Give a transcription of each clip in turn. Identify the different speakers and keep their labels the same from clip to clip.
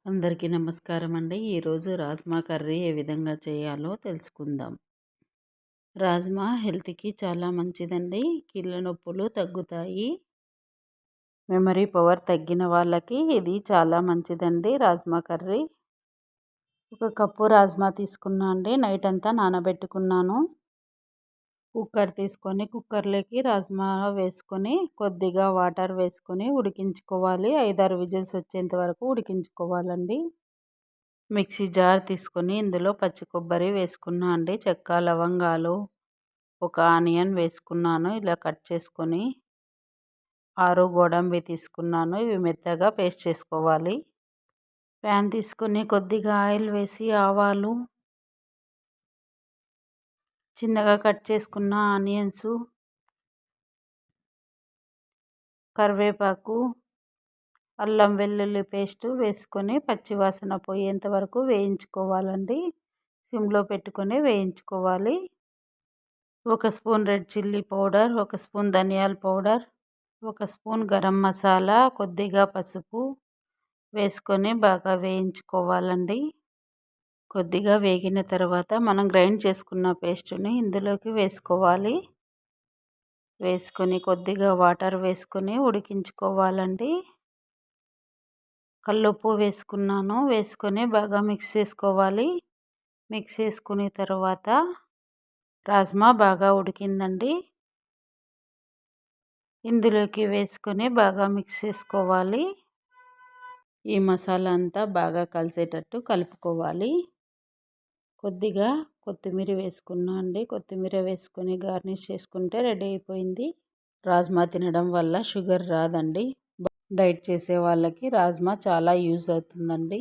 Speaker 1: అందరికీ నమస్కారం అండి. ఈరోజు రాజ్మా కర్రీ ఏ విధంగా చేయాలో తెలుసుకుందాం. రాజ్మా హెల్త్‌కి చాలా మంచిదండి. కీళ్ళ నొప్పులు తగ్గుతాయి. మెమరీ పవర్ తగ్గిన వాళ్ళకి ఇది చాలా మంచిదండి రాజ్మా కర్రీ. ఒక కప్పు రాజ్మా తీసుకున్నా అండి. నైట్ అంతా నానబెట్టుకున్నాను. కుక్కర్ తీసుకొని కుక్కర్‌లోకి రాజ్మా వేసుకొని కొద్దిగా వాటర్ వేసుకొని ఉడికించుకోవాలి. 5, 6 విజిల్స్ వచ్చేంత వరకు ఉడికించుకోవాలండి. మిక్సీ జార్ తీసుకొని ఇందులో పచ్చి కొబ్బరి వేసుకున్నా అండి. చెక్క, లవంగాలు, ఒక ఆనియన్ వేసుకున్నాను. ఇలా కట్ చేసుకొని 6 గోడంబి తీసుకున్నాను. ఇవి మెత్తగా పేస్ట్ చేసుకోవాలి. ప్యాన్ తీసుకొని కొద్దిగా ఆయిల్ వేసి ఆవాలు, చిన్నగా కట్ చేసుకున్న ఆనియన్స్, కరివేపాకు, అల్లం వెల్లుల్లి పేస్టు వేసుకొని పచ్చివాసన పోయేంత వరకు వేయించుకోవాలండి. సిమ్లో పెట్టుకొని వేయించుకోవాలి. 1 spoon red chilli powder, 1 spoon ధనియాల పౌడర్, 1 స్పూన్ గరం మసాలా, కొద్దిగా పసుపు వేసుకొని బాగా వేయించుకోవాలండి. కొద్దిగా వేగిన తర్వాత మనం గ్రైండ్ చేసుకున్న పేస్టుని ఇందులోకి వేసుకోవాలి. వేసుకొని కొద్దిగా వాటర్ వేసుకొని ఉడికించుకోవాలండి. కల్లుప్పు వేసుకున్నాను. వేసుకొని బాగా మిక్స్ చేసుకోవాలి. మిక్స్ చేసుకున్న తర్వాత రాజ్మా బాగా ఉడికిందండి. ఇందులోకి వేసుకొని బాగా మిక్స్ చేసుకోవాలి. ఈ మసాలా అంతా బాగా కలిసేటట్టు కలుపుకోవాలి. కొద్దిగా కొత్తిమీర వేసుకున్నా అండి. కొత్తిమీర వేసుకొని గార్నిష్ చేసుకుంటే రెడీ అయిపోయింది. రాజ్మా తినడం వల్ల షుగర్ రాదండి. డైట్ చేసే వాళ్ళకి రాజ్మా చాలా యూజ్ అవుతుందండి.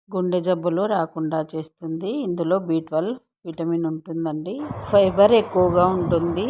Speaker 1: గుండె జబ్బులు రాకుండా చేస్తుంది. ఇందులో B12 విటమిన్ ఉంటుందండి. ఫైబర్ ఎక్కువగా ఉంటుంది.